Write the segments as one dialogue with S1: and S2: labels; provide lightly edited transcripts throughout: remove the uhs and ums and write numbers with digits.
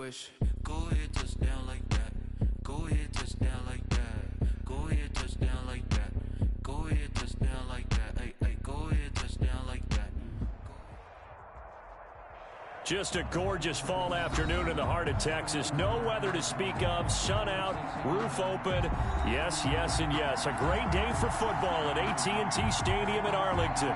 S1: push. Go ahead, touchdown like that. Go ahead, touchdown like that. Go ahead, touchdown like that. Go ahead, touchdown like that. Hey, hey, go ahead, touchdown like that.
S2: Just a gorgeous fall afternoon in the heart of Texas. No weather to speak of. Sun out, roof open. Yes, yes, and yes. A great day for football at AT&T Stadium in Arlington.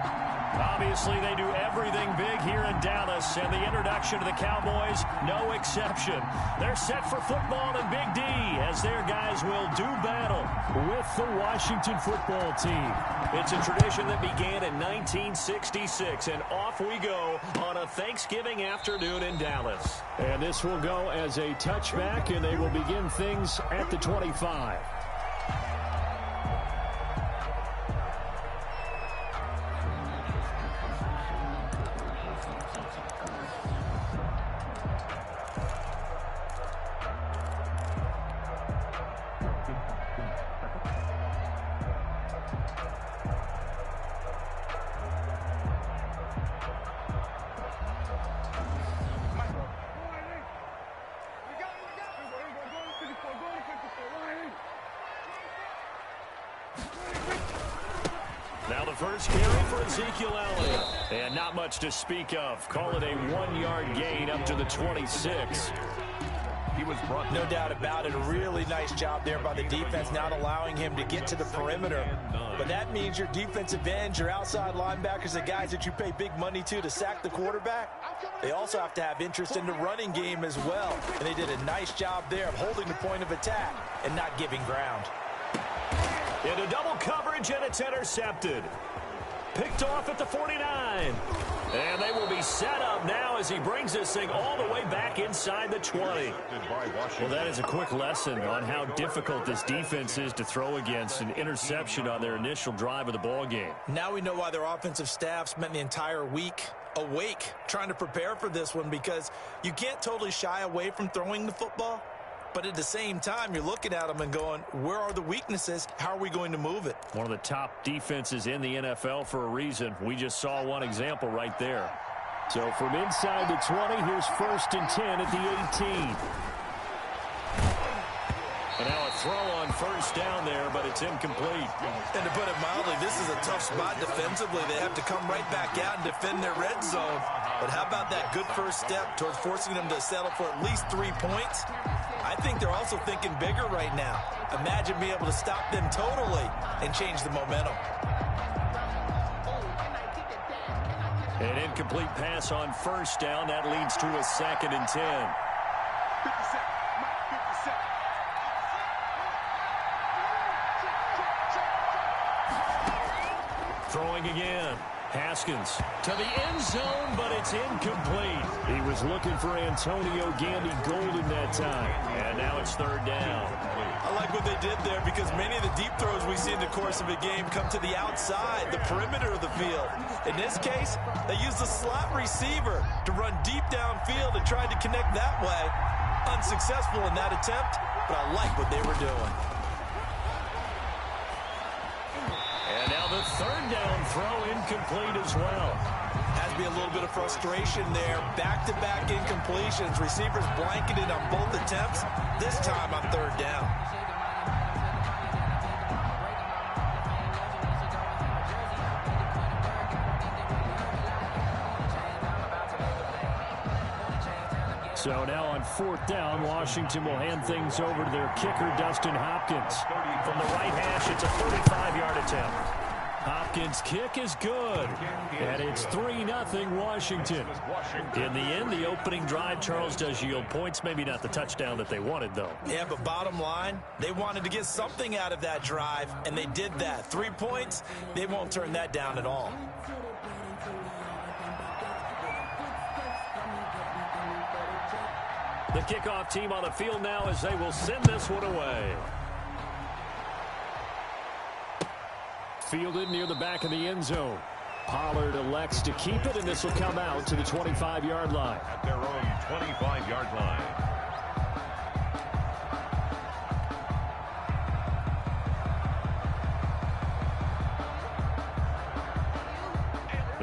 S2: Obviously, they do everything big here in Dallas, and the introduction to the Cowboys, no exception. They're set for football and Big D, as their guys will do battle with the Washington football team. It's a tradition that began in 1966, and off we go on a Thanksgiving afternoon in Dallas. And this will go as a touchback, and they will begin things at the 25. Now the first carry for Ezekiel Elliott. And not much to speak of. Call it a 1-yard gain up to the 26.
S3: No doubt about it. A really nice job there by the defense, not allowing him to get to the perimeter. But that means your defensive ends, your outside linebackers, the guys that you pay big money to sack the quarterback, they also have to have interest in the running game as well. And they did a nice job there of holding the point of attack and not giving ground.
S2: Into double coverage, and it's intercepted. Picked off at the 49. And they will be set up now as he brings this thing all the way back inside the 20. Well, that is a quick lesson on how difficult this defense is to throw against. An interception on their initial drive of the ball game.
S3: Now we know why their offensive staff spent the entire week awake trying to prepare for this one, because you can't totally shy away from throwing the football. But at the same time, you're looking at them and going, where are the weaknesses? How are we going to move it?
S2: One of the top defenses in the NFL for a reason. We just saw one example right there. So from inside the 20, here's 1st and 10 at the 18. And now a throw on first down there, but it's incomplete.
S3: And to put it mildly, this is a tough spot defensively. They have to come right back out and defend their red zone. But how about that good first step towards forcing them to settle for at least 3 points? I think they're also thinking bigger right now. Imagine being able to stop them totally and change the momentum.
S2: An incomplete pass on first down. That leads to a 2nd and 10. Throwing again. Haskins to the end zone, but it's incomplete. He was looking for Antonio Gandy-Golden that time. And now it's 3rd down.
S3: I like what they did there, because many of the deep throws we see in the course of a game come to the outside, the perimeter of the field. In this case, they used the slot receiver to run deep downfield and tried to connect that way. Unsuccessful in that attempt, but I like what they were doing.
S2: And now the 3rd down throw incomplete as well.
S3: Has to be a little bit of frustration there. Back-to-back incompletions. Receivers blanketed on both attempts. This time on 3rd down.
S2: So now on 4th down, Washington will hand things over to their kicker, Dustin Hopkins. From the right hash, it's a 35-yard attempt. Hopkins' kick is good, and it's 3-0 Washington. In the end, the opening drive, Charles, does yield points. Maybe not the touchdown that they wanted, though.
S3: Yeah, but bottom line, they wanted to get something out of that drive, and they did that. 3 points, they won't turn that down at all.
S2: The kickoff team on the field now as they will send this one away. Fielded near the back of the end zone. Pollard elects to keep it, and this will come out to the 25-yard line.
S4: At their own 25-yard line.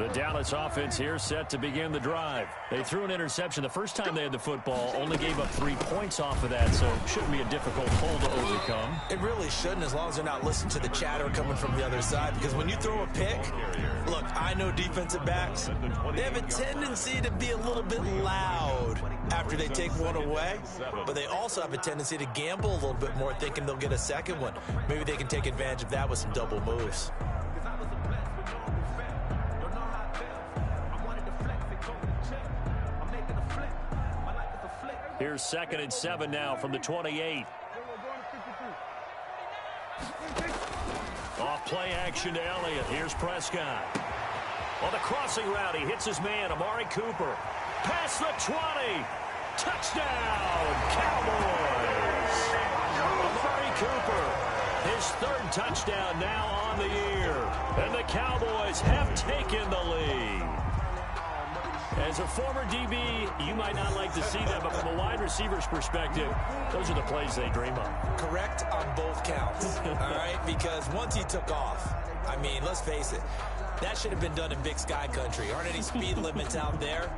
S2: The Dallas offense here set to begin the drive. They threw an interception the first time they had the football, only gave up 3 points off of that, so it shouldn't be a difficult hole to overcome.
S3: It really shouldn't, as long as they're not listening to the chatter coming from the other side, because when you throw a pick, look, I know defensive backs, they have a tendency to be a little bit loud after they take one away, but they also have a tendency to gamble a little bit more, thinking they'll get a second one. Maybe they can take advantage of that with some double moves.
S2: Here's 2nd and 7 now from the 28. Off play action to Elliott. Here's Prescott. On the crossing route, he hits his man, Amari Cooper. Past the 20. Touchdown, Cowboys. Amari Cooper, his 3rd touchdown now on the year. And the Cowboys have taken the lead. As a former DB, you might not like to see that, but from a wide receiver's perspective, those are the plays they dream of.
S3: Correct on both counts, all right? Because once he took off, I mean, let's face it, that should have been done in Big Sky Country. Aren't any speed limits out there?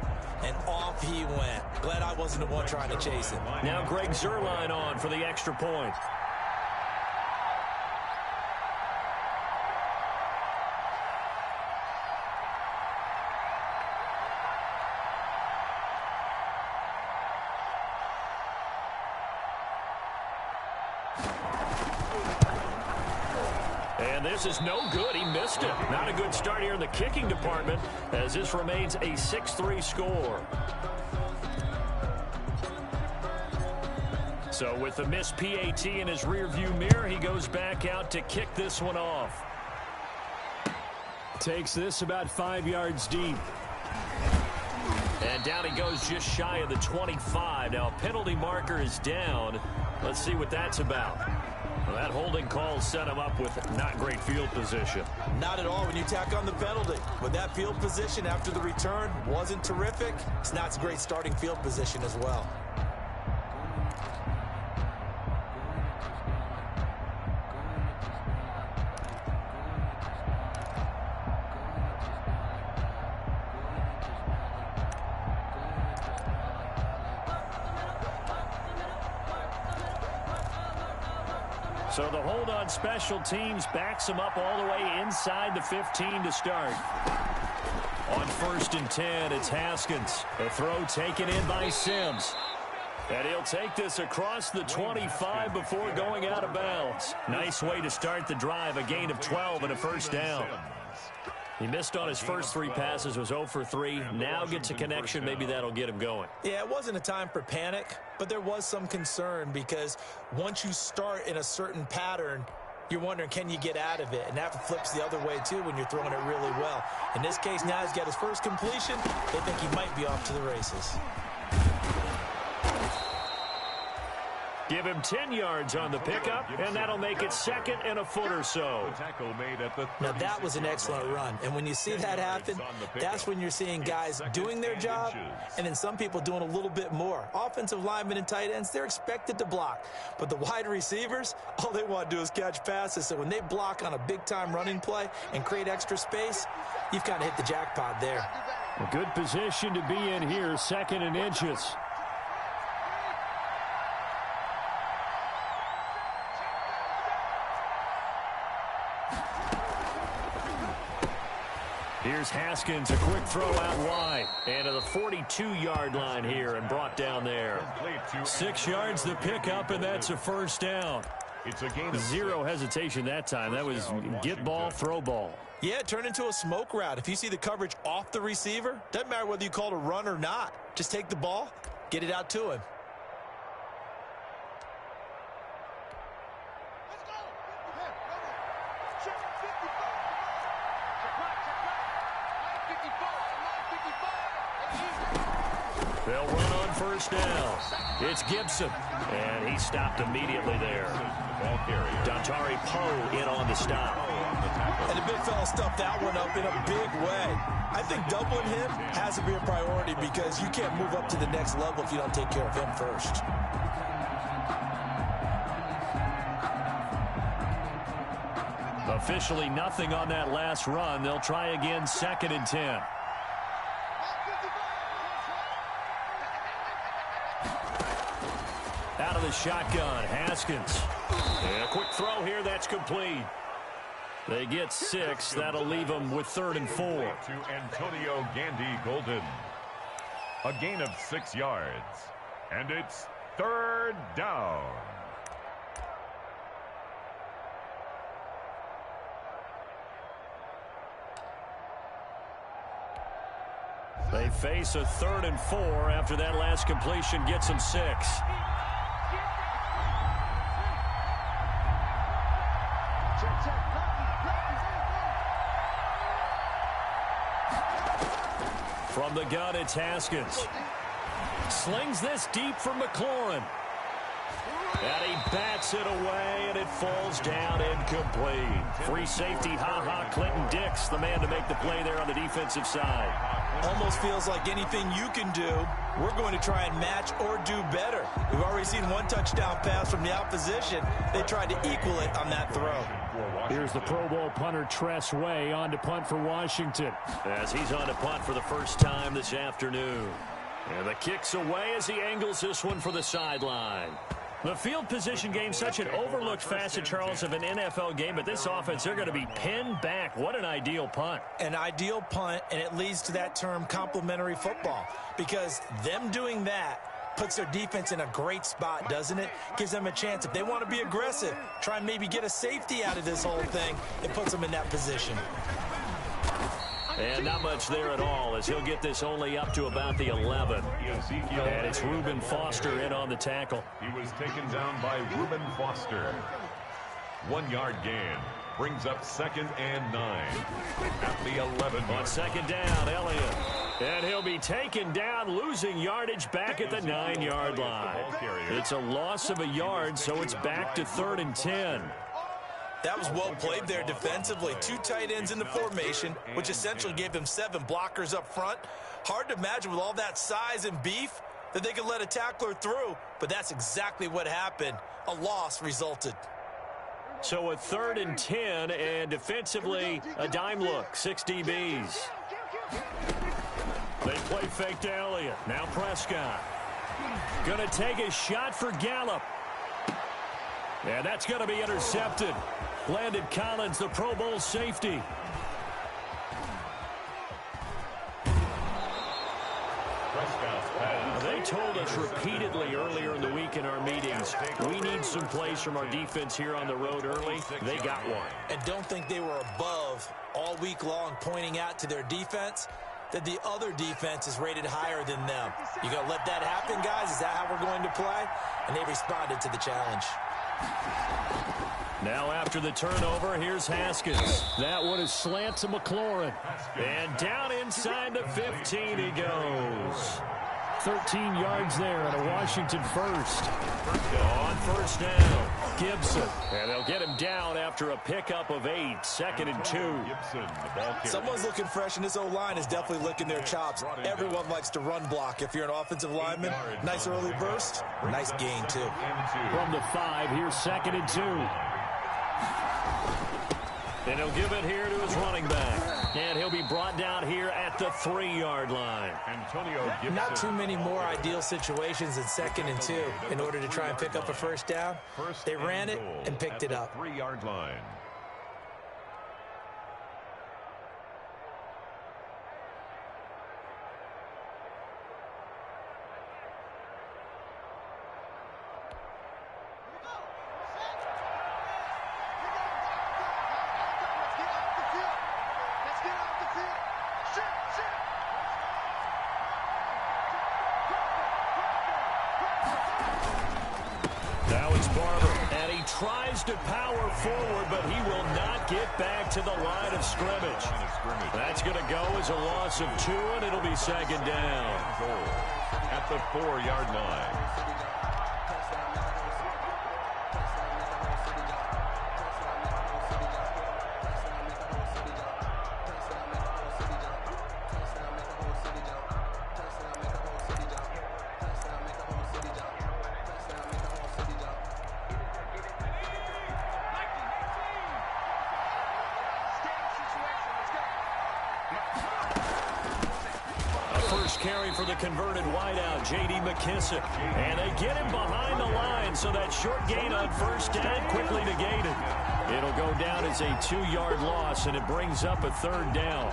S3: And off he went. Glad I wasn't the one trying to chase him.
S2: Now Greg Zuerlein on for the extra point. And this is no good. He missed it. Not a good start here in the kicking department, as this remains a 6-3 score. So with the missed PAT in his rearview mirror, he goes back out to kick this one off. Takes this about 5 yards deep. And down he goes just shy of the 25. Now a penalty marker is down. Let's see what that's about. Well, that holding call set him up with not great field position.
S3: Not at all when you tack on the penalty. With that field position after the return wasn't terrific, it's not a great starting field position as well.
S2: So the hold on special teams backs him up all the way inside the 15 to start. On 1st and 10, it's Haskins. The throw taken in by Sims. And he'll take this across the 25 before going out of bounds. Nice way to start the drive, a gain of 12 and a first down. He missed on his first 3 passes, was 0 for 3. Now gets a connection. Maybe that'll get him going.
S3: Yeah, it wasn't a time for panic, but there was some concern because once you start in a certain pattern, you're wondering, can you get out of it? And that flips the other way, too, when you're throwing it really well. In this case, now he's got his first completion. They think he might be off to the races.
S2: Give him 10 yards on the pickup, and that'll make it 2nd and a foot or so.
S3: Now, that was an excellent run. And when you see that happen, that's when you're seeing guys doing their job, and then some people doing a little bit more. Offensive linemen and tight ends, they're expected to block. But the wide receivers, all they want to do is catch passes. So when they block on a big-time running play and create extra space, you've kind of hit the jackpot there.
S2: A good position to be in here, 2nd and inches. Here's Haskins, a quick throw out wide. And to the 42-yard line here and brought down there. 6 yards the pickup, and that's a first down. Zero hesitation that time. That was get ball, throw ball.
S3: Yeah, it turned into a smoke route. If you see the coverage off the receiver, doesn't matter whether you call it a run or not. Just take the ball, get it out to him.
S2: They'll run on first down. It's Gibson, and he stopped immediately there. Dontari Poe in on the stop.
S3: And the big fella stuffed that one up in a big way. I think doubling him has to be a priority because you can't move up to the next level if you don't take care of him first.
S2: The Officially nothing on that last run. They'll try again, 2nd and 10. Out of the shotgun, Haskins. And a quick throw here, that's complete. They get 6. That'll leave them with 3rd and 4.
S4: To Antonio Gandy Golden. A gain of 6 yards. And it's 3rd down.
S2: They face a 3rd and 4 after that last completion gets them 6. From the gun, it's Haskins. Slings this deep for McLaurin. And he bats it away, and it falls down incomplete. Free safety, Clinton Dix, the man to make the play there on the defensive side.
S3: Almost feels like anything you can do, we're going to try and match or do better. We've already seen one touchdown pass from the opposition. They tried to equal it on that throw.
S2: Here's the Pro Bowl punter Tress Way on to punt for Washington. As he's on to punt for the first time this afternoon. And the kick's away as he angles this one for the sideline. The field position game, such an overlooked facet, Charles, of an NFL game, but this offense, they're going to be pinned back. What an ideal punt.
S3: An ideal punt, and it leads to that term complementary football, because them doing that puts their defense in a great spot, doesn't it? Gives them a chance. If they want to be aggressive, try and maybe get a safety out of this whole thing, it puts them in that position.
S2: And not much there at all, as he'll get this only up to about the 11. And it's Reuben Foster in on the tackle.
S4: He was taken down by Reuben Foster. 1 yard gain. Brings up 2nd and 9. At the 11.
S2: On 2nd down, Elliott. And he'll be taken down, losing yardage back at the 9-yard line. It's a loss of a yard, so it's back to 3rd and 10.
S3: That was well played there defensively. 2 tight ends in the formation, which essentially gave them 7 blockers up front. Hard to imagine with all that size and beef that they could let a tackler through, but that's exactly what happened. A loss resulted.
S2: So a 3rd and 10, and defensively, a dime look, 6 DBs. They play fake to Elliott. Now Prescott. Going to take a shot for Gallup. And that's going to be intercepted. Landon Collins, the Pro Bowl safety. They told us repeatedly earlier in the week in our meetings, we need some plays from our defense here on the road early. They got one.
S3: And don't think they were above all week long, pointing out to their defense that the other defense is rated higher than them. You going to let that happen, guys? Is that how we're going to play? And they responded to the challenge.
S2: Now after the turnover, here's Haskins. That one is slant to McLaurin. And down inside the 15 he goes. 13 yards there and a Washington first. On 1st down, Gibson. And they'll get him down after a pickup of 8. 2nd and 2.
S3: Someone's looking fresh, and this O-line is definitely licking their chops. Everyone likes to run block. If you're an offensive lineman, nice early burst, nice gain, too.
S2: From the 5, here's 2nd and 2. And he'll give it here to his running back. And he'll be brought down here at the 3-yard line.
S4: Antonio Gibson.
S3: Not too many more ideal situations in 2nd and 2 in order to try and pick up a first down. They ran it and picked it up.
S4: 3-yard line.
S2: Tries to power forward, but he will not get back to the line of scrimmage. That's going to go as a loss of 2, and it'll be 2nd down.
S4: At the 4-yard line.
S2: carry for the converted wideout, J.D. McKissick. And they get him behind the line, so that short gain on first down quickly negated. It'll go down as a 2-yard loss, and it brings up a third down.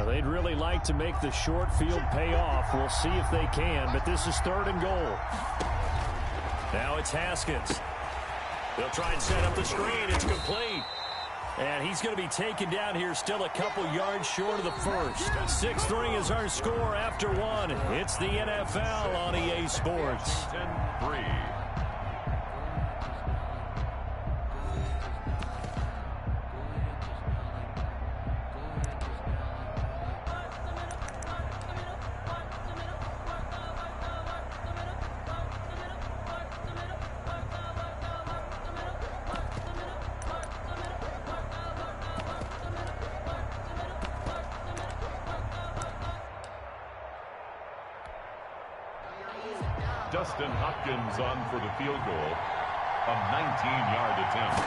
S2: They'd really like to make the short field pay off. We'll see if they can, but this is 3rd and goal. Now it's Haskins. They'll try and set up the screen. It's complete. And he's going to be taken down here still a couple yards short of the first. 6-3 is our score after 1. It's the NFL on EA Sports.
S4: 10-3. Dustin Hopkins on for the field goal. A 19-yard attempt.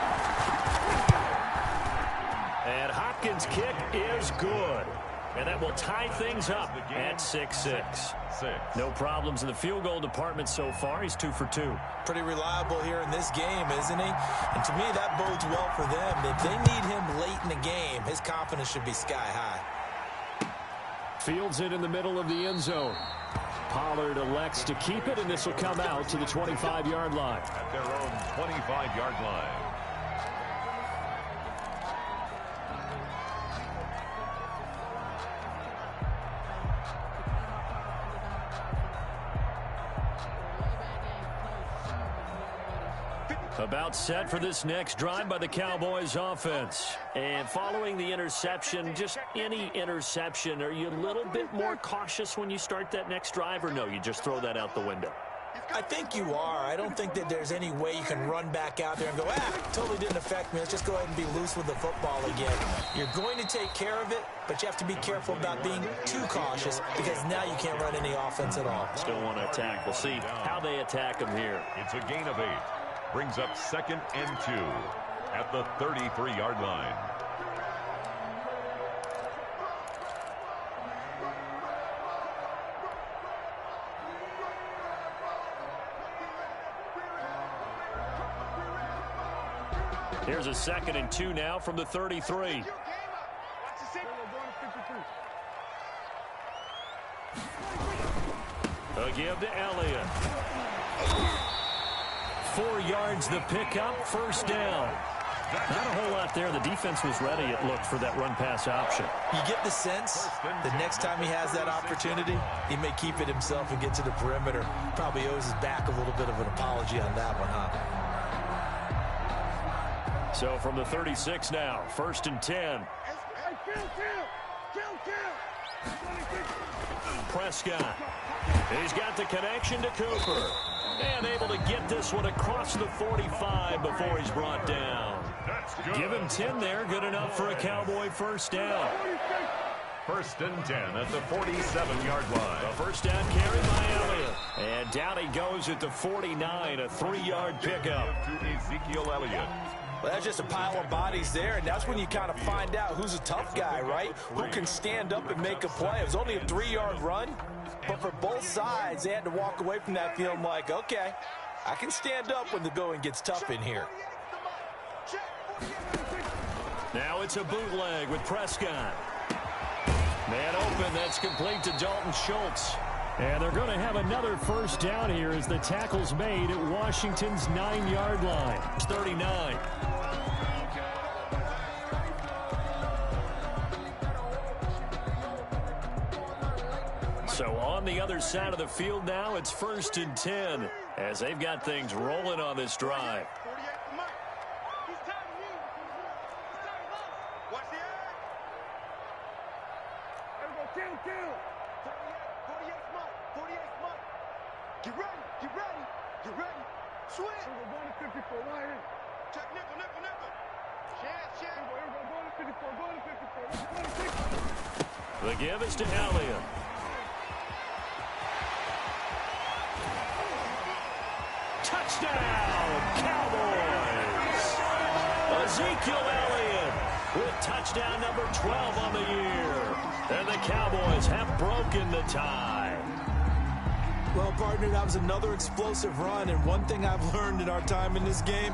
S2: And Hopkins' kick is good. And that will tie things up at 6-6. No problems in the field goal department so far. He's 2 for 2.
S3: Pretty reliable here in this game, isn't he? And to me, that bodes well for them. If they need him late in the game, his confidence should be sky high.
S2: Fields it in the middle of the end zone. Pollard elects to keep it, and this will come out to the 25-yard line.
S4: At their own 25-yard line.
S2: About set for this next drive by the Cowboys offense. And following the interception, just any interception, are you a little bit more cautious when you start that next drive, or no, you just throw that out the window?
S3: I think you are. I don't think that there's any way you can run back out there and go, totally didn't affect me. Let's just go ahead and be loose with the football again. You're going to take care of it, but you have to be careful about being too cautious because now you can't run any offense at all.
S2: Still want to attack. We'll see how they attack them here.
S4: It's a gain of 8. Brings up 2nd and 2 at the 33-yard line.
S2: Here's a 2nd and 2 now from the 33. A give to Elliott. 4 yards the pickup, first down. Not a whole lot there. The defense was ready, it looked, for that run-pass option.
S3: You get the sense the next time he has that opportunity, he may keep it himself and get to the perimeter. Probably owes his back a little bit of an apology on that one, huh?
S2: So from the 36 now, 1st and 10. Prescott. He's got the connection to Cooper. And able to get this one across the 45 before he's brought down. Give him 10 there. Good enough for a Cowboy first down.
S4: 1st and 10 at the 47-yard line.
S2: A first down carry by Elliott. And down he goes at the 49, a 3-yard pickup.
S4: To Ezekiel Elliott.
S3: Well, that's just a pile of bodies there, and that's when you kind of find out who's a tough guy, right? Who can stand up and make a play. It was only a 3-yard run, but for both sides, they had to walk away from that feeling like, okay, I can stand up when the going gets tough in here.
S2: Now it's a bootleg with Prescott. Man open, that's complete to Dalton Schultz. And they're going to have another first down here as the tackle's made at Washington's 9-yard line. It's 39. So on the other side of the field now, it's 1st and 10 as they've got things rolling on this drive. The give is to Elliott. Touchdown, Cowboys! Ezekiel Elliott with touchdown number 12 on the year. And the Cowboys have broken the tie.
S3: Well, partner, that was another explosive run, and one thing I've learned in our time in this game,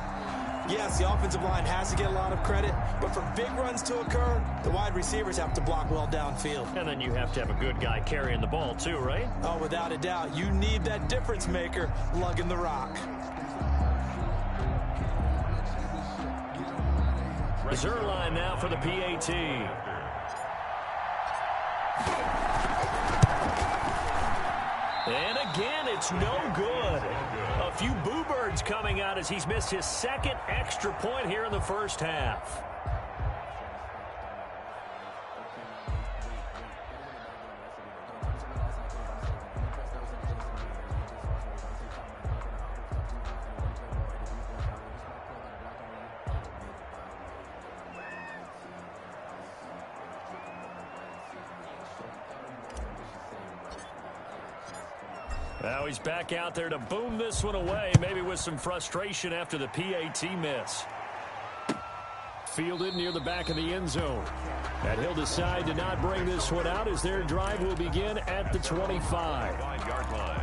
S3: yes, the offensive line has to get a lot of credit, but for big runs to occur, the wide receivers have to block well downfield.
S2: And then you have to have a good guy carrying the ball too, right?
S3: Oh, without a doubt. You need that difference maker lugging the rock.
S2: Reserve line now for the PAT. And again, it's no good. A few boo birds coming out as he's missed his second extra point here in the first half. Now he's back out there to boom this one away, maybe with some frustration after the PAT miss. Fielded near the back of the end zone. And he'll decide to not bring this one out as their drive will begin at the 25.
S4: 5-yard line.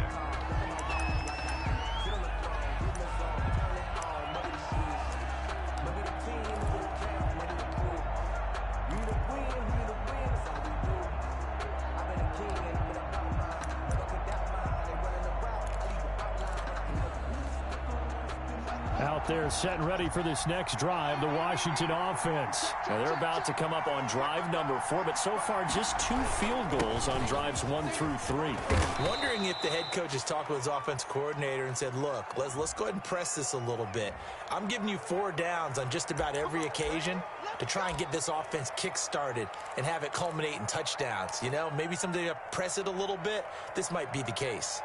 S2: Out there set and ready for this next drive, the Washington offense. Now they're about to come up on drive number 4, but so far just 2 field goals on drives 1 through 3.
S3: Wondering if the head coach has talked with his offensive coordinator and said, look, let's go ahead and press this a little bit. I'm giving you 4 downs on just about every occasion to try and get this offense kick-started and have it culminate in touchdowns. You know, maybe someday to press it a little bit. This might be the case.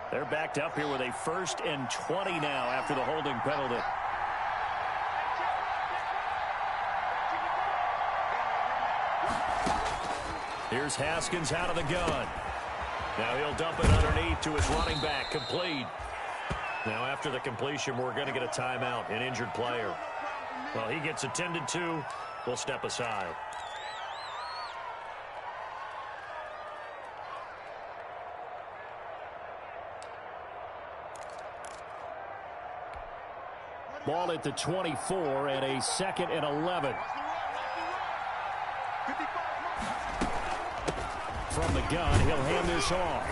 S2: They're backed up here with a 1st and 20 now after the holding penalty. Here's Haskins out of the gun. Now he'll dump it underneath to his running back. Complete. Now after the completion, we're going to get a timeout, an injured player. Well, he gets attended to. We'll step aside. Ball at the 24 and a 2nd and 11. From the gun, he'll hand this off.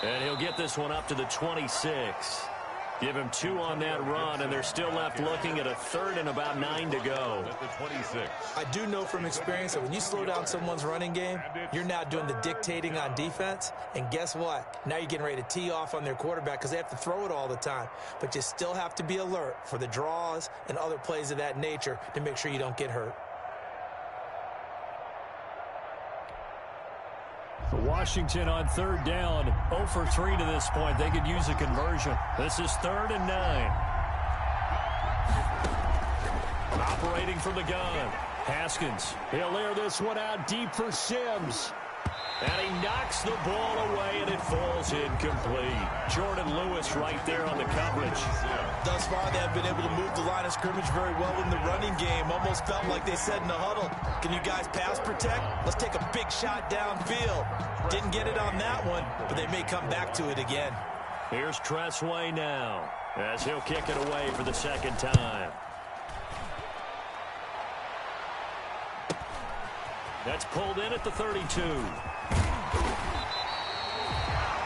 S2: And he'll get this one up to the 26. Give him 2 on that run, and they're still left looking at a 3rd and about 9 to go.
S4: At the 26.
S3: I do know from experience that when you slow down someone's running game, you're now doing the dictating on defense. And guess what? Now you're getting ready to tee off on their quarterback because they have to throw it all the time. But you still have to be alert for the draws and other plays of that nature to make sure you don't get hurt.
S2: Washington on 3rd down, 0 for 3 to this point. They could use a conversion. This is 3rd and 9. Operating from the gun. Haskins. He'll air this one out deep for Sims. And he knocks the ball away, and it falls incomplete. Jordan Lewis right there on the coverage.
S3: Thus far, they have been able to move the line of scrimmage very well in the running game. Almost felt like they said in the huddle, can you guys pass protect? Let's take a big shot downfield. Didn't get it on that one, but they may come back to it again.
S2: Here's Tressway now as he'll kick it away for the 2nd time. That's pulled in at the 32.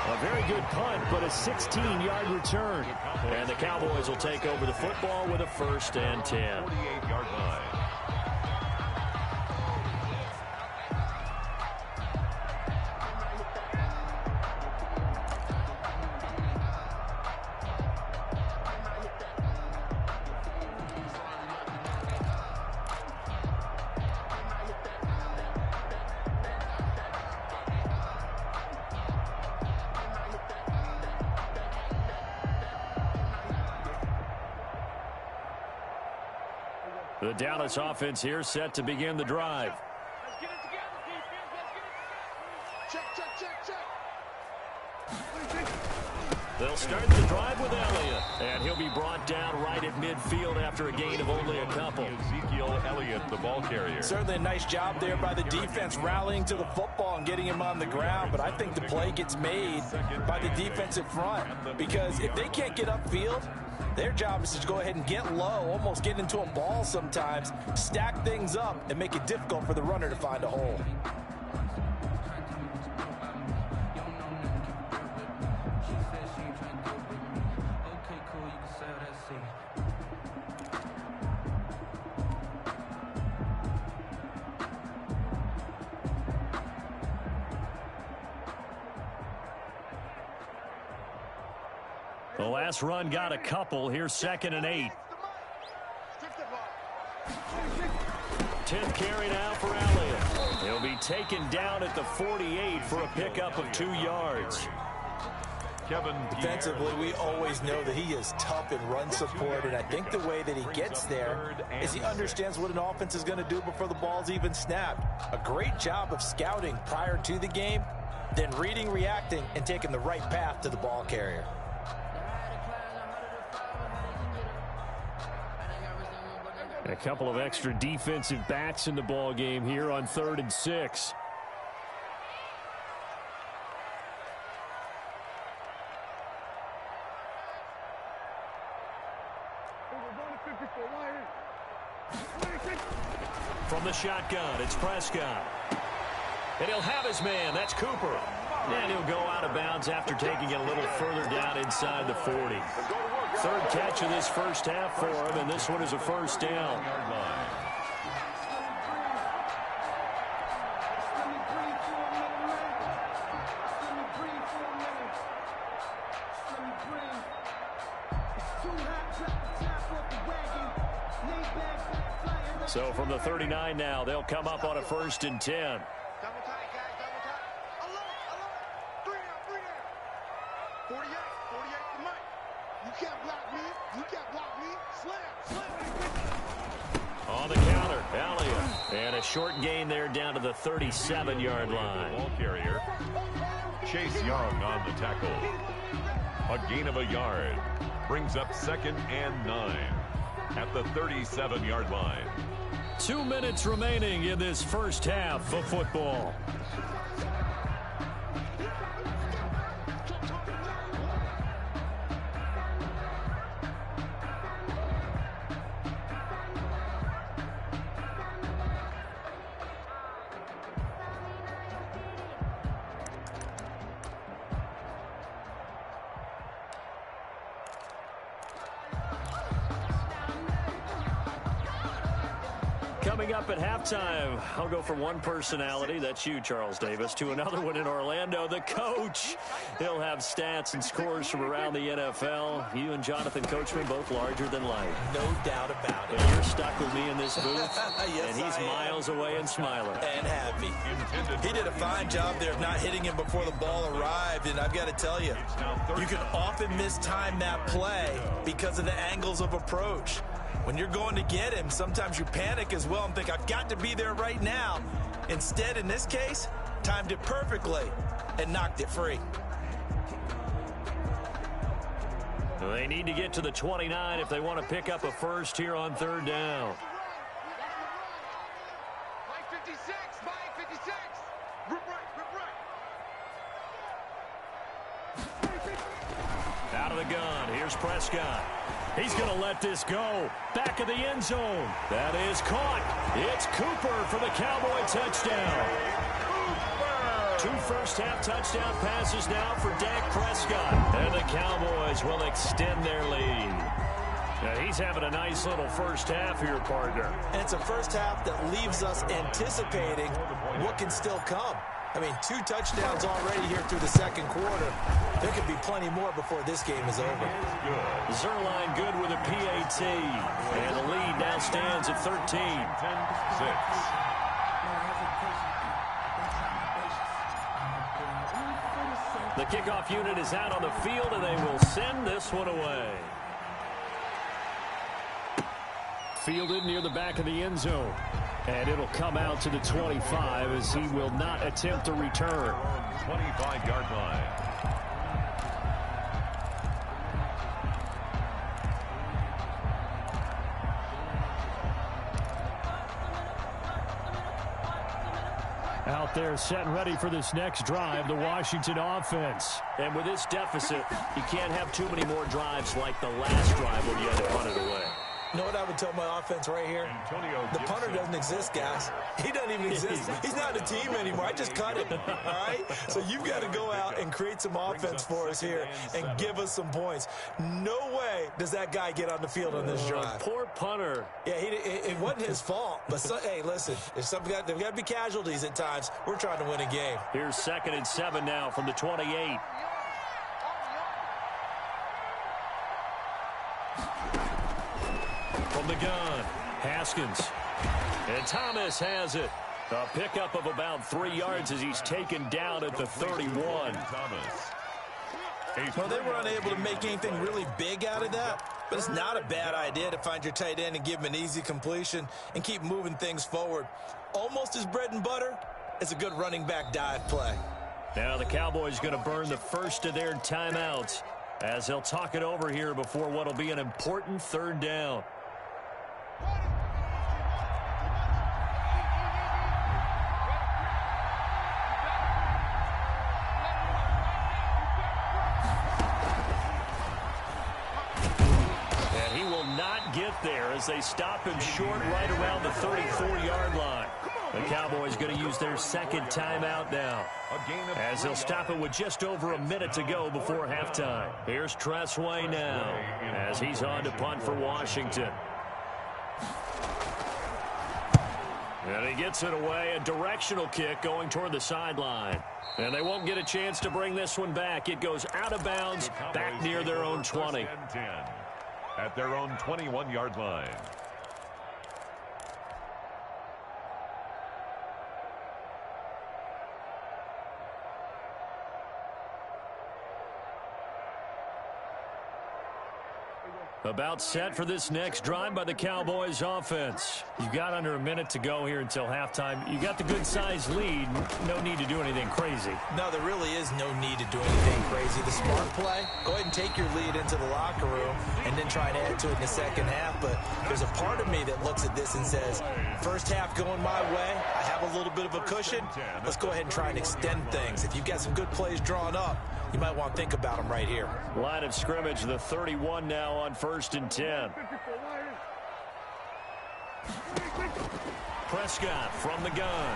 S2: A very good punt, but a 16-yard return. And the Cowboys will take over the football with a 1st and 10.
S4: 48-yard line.
S2: The Dallas offense here set to begin the drive.
S5: Let's get it together, defense. Let's get it together. Check, check, check, check.
S2: They'll start the drive with Elliott, and he'll be brought down right at midfield after a gain of only a couple.
S4: Ezekiel Elliott, the ball carrier.
S3: Certainly a nice job there by the defense rallying to the football and getting him on the ground, but I think the play gets made by the defensive front because if they can't get upfield, their job is to go ahead and get low, almost get into a ball sometimes, stack things up, and make it difficult for the runner to find a hole.
S2: The last run got a couple. Here's 2nd and 8. 10th carry now for Elliott. He'll be taken down at the 48 for a pickup of 2 yards.
S4: Kevin
S3: Defensively, we always know that he is tough in run support, and I think the way that he gets there is he understands what an offense is going to do before the ball's even snapped. A great job of scouting prior to the game, then reading, reacting, and taking the right path to the ball carrier.
S2: A couple of extra defensive backs in the ball game here on 3rd and 6. From the shotgun, it's Prescott. And he'll have his man. That's Cooper. And he'll go out of bounds after taking it a little further down inside the 40. 3rd catch of this first half for him, and this one is a first down. So from the 39 now, they'll come up on a 1st and 10. On the counter, Elliott. And a short gain there down to the 37-yard line.
S4: Ball carrier. Chase Young on the tackle. A gain of a yard. Brings up 2nd and 9 at the 37-yard line.
S2: 2 minutes remaining in this first half of football. Coming up at halftime, I'll go from one personality, that's you, Charles Davis, to another one in Orlando, the coach. He'll have stats and scores from around the NFL. You and Jonathan Coachman, both larger than life.
S3: No doubt about it.
S2: But you're stuck with me in this booth,
S3: yes,
S2: and he's miles away and smiling.
S3: And happy. He did a fine job there of not hitting him before the ball arrived, and I've got to tell you, you can often mistime that play because of the angles of approach. When you're going to get him, sometimes you panic as well and think, I've got to be there right now. Instead, in this case, timed it perfectly and knocked it free.
S2: They need to get to the 29 if they want to pick up a first here on 3rd down.
S5: Mike 56, Mike 56. Rip right.
S2: Out of the gun, here's Prescott. He's going to let this go. Back of the end zone. That is caught. It's Cooper for the Cowboy touchdown. 2 first-half touchdown passes now for Dak Prescott. And the Cowboys will extend their lead. Now, he's having a nice little first half here, partner.
S3: And it's a first half that leaves us anticipating what can still come. I mean, 2 touchdowns already here through the 2nd quarter. There could be plenty more before this game is over.
S2: Zerline good with a PAT. And the lead now stands at 13. 10-6. The kickoff unit is out on the field, and they will send this one away. fielded near the back of the end zone. And it'll come out to the 25 as he will not attempt to return.
S4: 25-yard line.
S2: Out there set and ready for this next drive, the Washington offense.
S6: And with this deficit, you can't have too many more drives like the last drive when you had to punt it away.
S3: You know what I would tell my offense right here? The punter doesn't exist, guys. He doesn't even exist. He's not a team anymore. I just cut him, all right? So you've got to go out and create some offense for us here and give us some points. No way does that guy get on the field on this drive.
S6: Poor punter.
S3: Yeah, it wasn't his fault. But, hey, listen, there's got to be casualties at times. We're trying to win a game.
S2: Here's 2nd and 7 now from the 28. From the gun, Haskins. And Thomas has it. A pickup of about 3 yards as he's taken down at the 31.
S3: Well, they were unable to make anything really big out of that, but it's not a bad idea to find your tight end and give him an easy completion and keep moving things forward. Almost as bread and butter as a good running back dive play.
S2: Now the Cowboys going to burn the first of their timeouts as they'll talk it over here before what will be an important 3rd down. And he will not get there as they stop him short right around the 34-yard line. The Cowboys going to use their 2nd timeout now as they'll stop it with just over a minute to go before halftime. Here's Tressway now as he's on to punt for Washington. And he gets it away, a directional kick going toward the sideline. And they won't get a chance to bring this one back. It goes out of bounds back near their own 20.
S4: At their own 21-yard line.
S2: About set for this next drive by the Cowboys offense. You've got under a minute to go here until halftime. You got the good-sized lead. No need to do anything crazy.
S3: No, there really is no need to do anything crazy. The smart play, go ahead and take your lead into the locker room and then try to add to it in the second half. But there's a part of me that looks at this and says, first half going my way, I have a little bit of a cushion. Let's go ahead and try and extend things. If you've got some good plays drawn up, you might want to think about them right here.
S2: Line of scrimmage, the 31 now on 1st and 10. Prescott from the gun.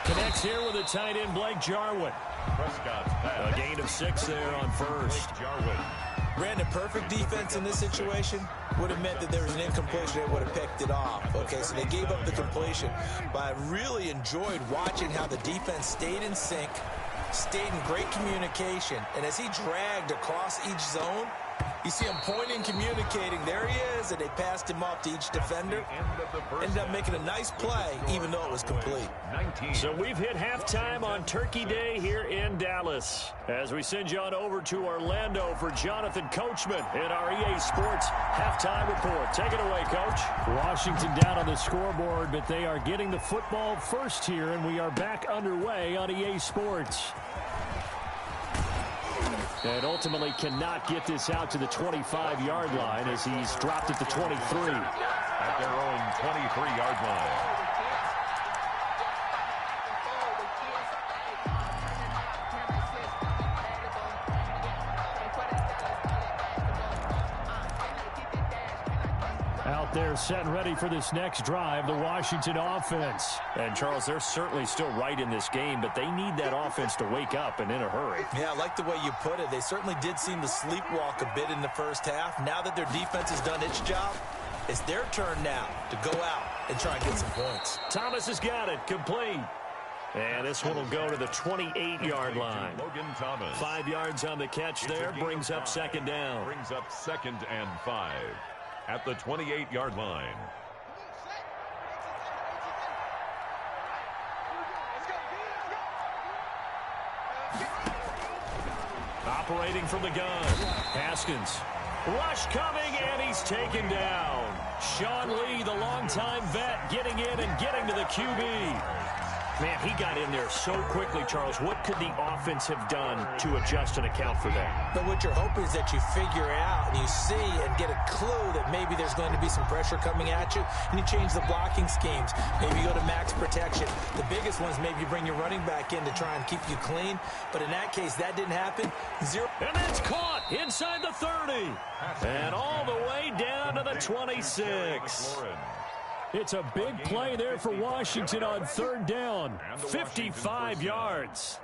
S2: Connects here with a tight end, Blake Jarwin.
S4: Prescott's pass.
S2: A gain of 6 there on first.
S4: Jarwin.
S3: Brandon, perfect defense in this situation would have meant that there was an incompletion. They would have picked it off. Okay, so they gave up the completion. But I really enjoyed watching how the defense stayed in sync, stayed in great communication, and as he dragged across each zone, you see him pointing, communicating. There he is, and they passed him off to each defender. Ended up making a nice play, even though it was complete.
S2: So we've hit halftime on Turkey Day here in Dallas. As we send you on over to Orlando for Jonathan Coachman in our EA Sports Halftime Report. Take it away, Coach. Washington down on the scoreboard, but they are getting the football first here, and we are back underway on EA Sports. And ultimately cannot get this out to the 25-yard line as he's dropped at the 23.
S4: At their own 23-yard line.
S2: Out there set and ready for this next drive, the Washington offense. And, Charles, they're certainly still right in this game, but they need that offense to wake up and in a hurry.
S3: Yeah, I like the way you put it. They certainly did seem to sleepwalk a bit in the first half. Now that their defense has done its job, it's their turn now to go out and try and get some points.
S2: Thomas has got it, complete. And this one will go to the 28-yard line.
S4: Logan Thomas.
S2: 5 yards on the catch there, brings up 2nd down.
S4: Brings up 2nd and 5. At the 28-yard line.
S2: Operating from the gun, Haskins. Rush coming, and he's taken down. Sean Lee, the longtime vet, getting in and getting to the QB. Man, he got in there so quickly, Charles. What could the offense have done to adjust and account for that?
S3: But what you're hoping is that you figure it out and you see and get a clue that maybe there's going to be some pressure coming at you, and you change the blocking schemes. Maybe you go to max protection. The biggest one is maybe you bring your running back in to try and keep you clean. But in that case, that didn't happen. Zero.
S2: And it's caught inside the 30. And all the way down to the 26. It's a big play there for Washington on third down. 55 yards.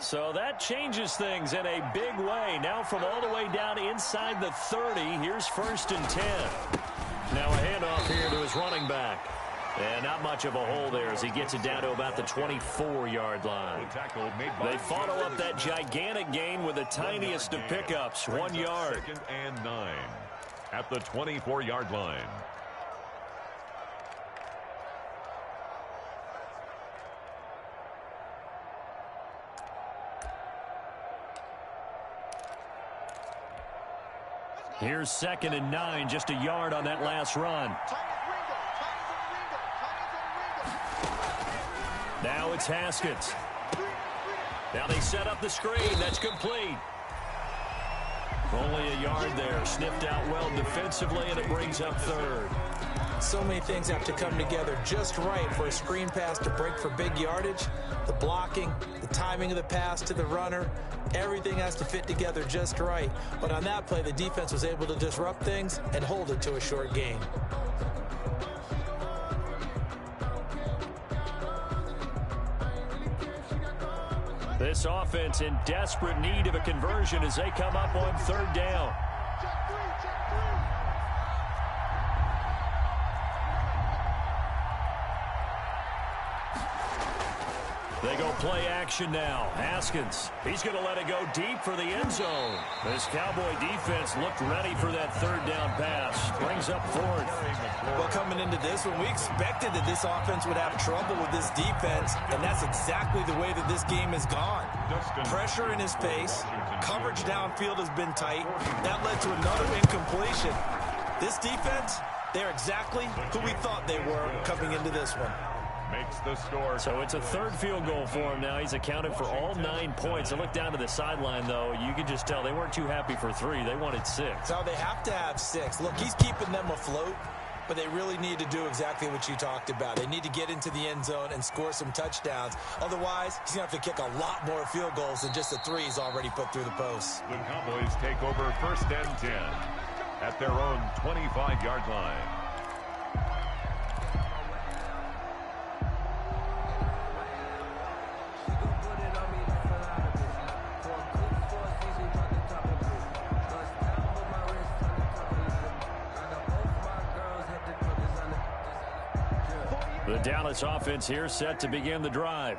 S2: So that changes things in a big way. Now from all the way down inside the 30, here's 1st and 10. Now a handoff here to his running back. And not much of a hole there as he gets it down to about the 24-yard line. They follow up that gigantic gain with the tiniest of pickups, 1 yard.
S4: 2nd and 9 at the 24-yard line.
S2: Here's 2nd and 9, just a yard on that last run. Now it's Haskins. Now they set up the screen. That's complete. Only a yard there. Sniffed out well defensively, and it brings up 3rd.
S3: So many things have to come together just right for a screen pass to break for big yardage. The blocking, the timing of the pass to the runner, everything has to fit together just right. But on that play, the defense was able to disrupt things and hold it to a short gain.
S2: This offense in desperate need of a conversion as they come up on 3rd down. They go play action now. Haskins, he's going to let it go deep for the end zone. This Cowboy defense looked ready for that 3rd down pass. Brings up 4th.
S3: Well, coming into this one, we expected that this offense would have trouble with this defense, and that's exactly the way that this game has gone. Pressure in his face. Coverage downfield has been tight. That led to another incompletion. This defense, they're exactly who we thought they were coming into this one.
S4: Makes the score.
S2: So it's a 3rd field goal for him now. He's accounted for all 9 points. I look down to the sideline, though. You can just tell they weren't too happy for 3. They wanted 6.
S3: So they have to have 6. Look, he's keeping them afloat, but they really need to do exactly what you talked about. They need to get into the end zone and score some touchdowns. Otherwise, he's going to have to kick a lot more field goals than just the 3 he's already put through the post.
S4: The Cowboys take over 1st and 10 at their own 25-yard line.
S2: The Dallas offense here set to begin the drive.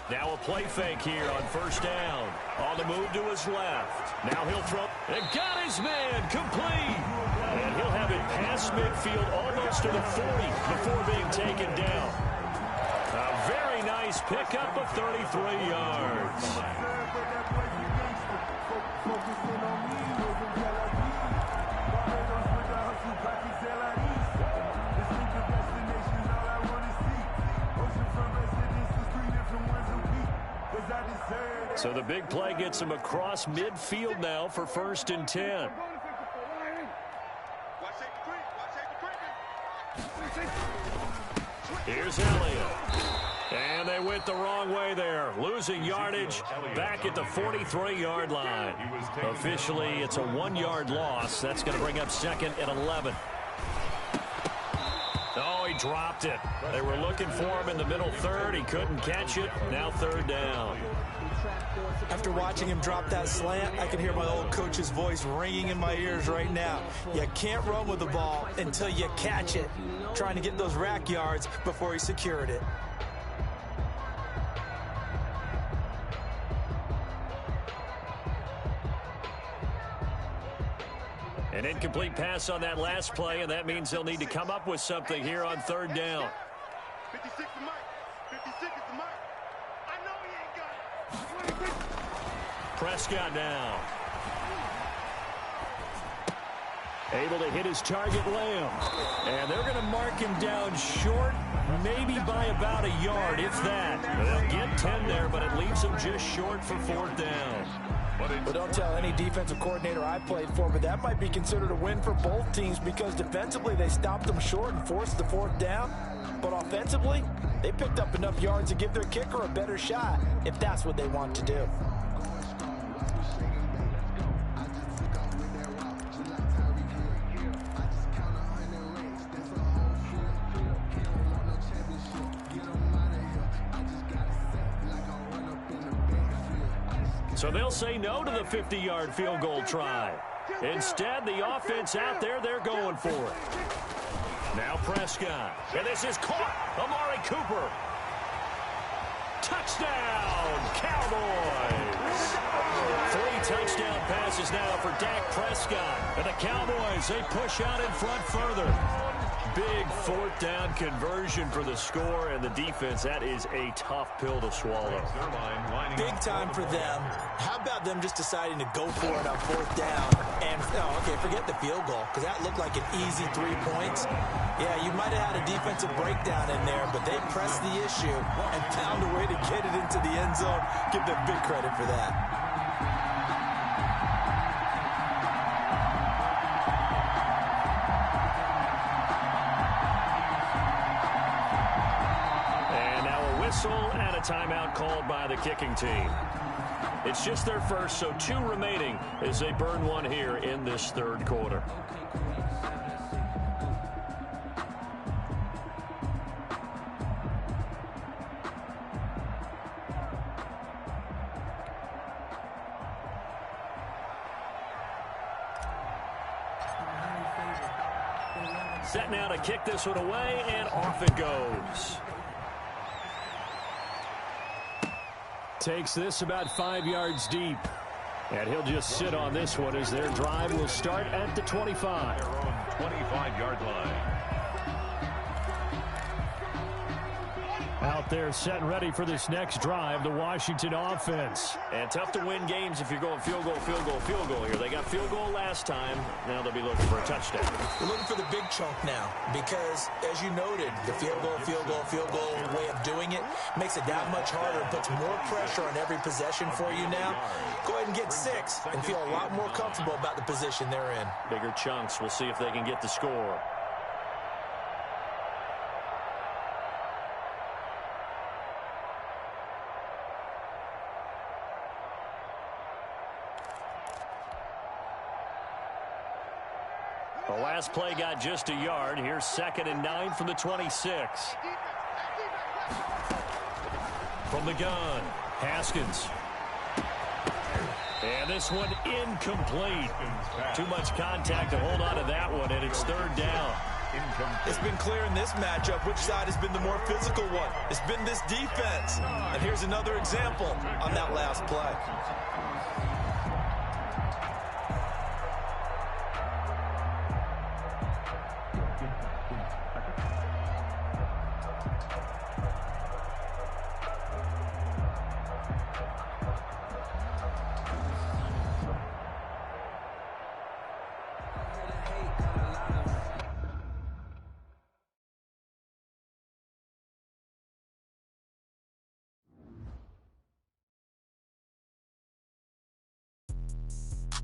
S2: Now a play fake here on 1st down. On the move to his left. Now he'll throw. And got his man complete. And he'll have it past midfield almost to the 40 before being taken down. A very nice pickup of 33 yards. So the big play gets him across midfield now for 1st and 10. Here's Elliott. And they went the wrong way there. Losing yardage back at the 43-yard line. Officially, it's a 1-yard loss. That's going to bring up 2nd and 11. Oh, he dropped it. They were looking for him in the middle 3rd. He couldn't catch it. Now 3rd down.
S3: After watching him drop that slant, I can hear my old coach's voice ringing in my ears right now. You can't run with the ball until you catch it. Trying to get those rack yards before he secured it.
S2: An incomplete pass on that last play, and that means they'll need to come up with something here on 3rd down.
S5: 56 is Mike. 56 is the Mike. I know he ain't got it.
S2: Prescott now. Able to hit his target, Lamb. And they're going to mark him down short, maybe by about a yard, if that. They'll get 10 there, but it leaves them just short for 4th down.
S3: Well, don't tell any defensive coordinator I played for, but that might be considered a win for both teams because defensively they stopped them short and forced the 4th down. But offensively, they picked up enough yards to give their kicker a better shot if that's what they want to do.
S2: So they'll say no to the 50-yard field goal try. Instead, the offense out there, they're going for it. Now Prescott. And this is caught. Amari Cooper. Touchdown, Cowboys. 3 touchdown passes now for Dak Prescott. And the Cowboys, they push out in front further. Big 4th down conversion for the score, and the defense, that is a tough pill to swallow.
S3: Big time for them. How about them just deciding to go for it on 4th down? And, okay, forget the field goal, because that looked like an easy 3 points. Yeah, you might have had a defensive breakdown in there, but they pressed the issue and found a way to get it into the end zone. Give them big credit for that.
S2: And a timeout called by the kicking team. It's just their first, so 2 remaining as they burn 1 here in this 3rd quarter. Set now to kick this one away, and off it goes. Takes this about 5 yards deep. And he'll just sit on this one as their drive will start at the 25.
S4: Their own 25-yard line.
S2: Out there set and ready for this next drive, the Washington offense. And tough to win games if you're going field goal, field goal, field goal here. They got field goal last time. Now they'll be looking for a touchdown.
S3: We're looking for the big chunk now because, as you noted, the field goal way of doing it makes it that much harder and puts more pressure on every possession for you now. Go ahead and get 6 and feel a lot more comfortable about the position they're in.
S2: Bigger chunks. We'll see if they can get the score. The last play got just a yard. Here's 2nd and 9 from the 26. From the gun, Haskins. And this one incomplete. Too much contact to hold on to that one, and it's 3rd down.
S3: It's been clear in this matchup which side has been the more physical one. It's been this defense. And here's another example on that last play.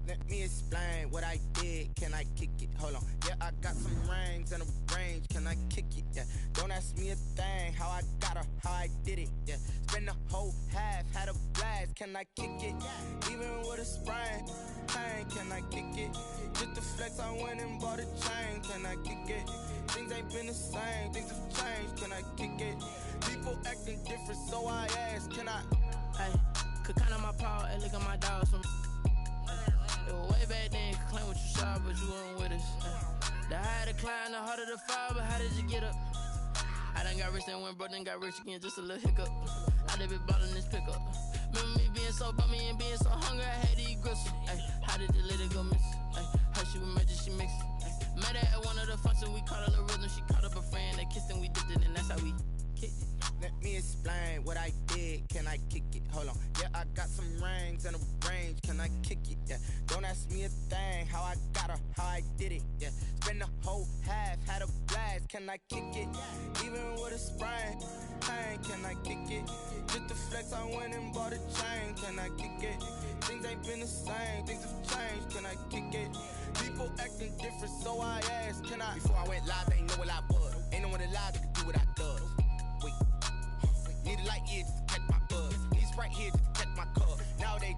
S7: Let me explain what I did. Can I kick it? Hold on. Yeah, I got some rings and a range. Can I kick it? Yeah. Don't ask me a thing. How I got her, how I did it. Yeah. Spend the whole half, had a blast. Can I kick it? Even with a sprain. Pain, can I kick it? Just to flex, I went and bought a chain. Can I kick it? Things ain't been the same. Things have changed. Can I kick it? People acting different, so I ask. Can I?
S8: Hey, could count on my power and look at my dogs from. Way back then, you could claim what you saw, but you weren't with us. The higher the climb, the harder the fall, but how did you get up? I done got rich and went broke, then got rich again, just a little hiccup. I done been ballin' this pickup. Remember me being so bummy and being so hungry, I had to eat gristle. Ay, how did the lady go miss? Ay, how she was magic, she mixed. Met her at one of the functions, we caught a little rhythm, she caught up a friend, they kissed and we dipped it, and that's how we kick.
S7: what I did, can I kick it? Hold on, yeah, I got some rings and a range, can I kick it? Yeah, don't ask me a thing, how I got her, how I did it. Yeah, spend the whole half, had a blast, can I kick it? Even with a sprain, pain, can I kick it? Just the flex, I went and bought a chain, can I kick it? Things ain't been the same, things have changed, can I kick it? People acting different, so I asked, can I? Before I went live, they ain't know what I was. Ain't no one alive that could do what I does. Wait, need a light here just to catch my buzz. Need Sprite here just to catch my cup. Nowadays,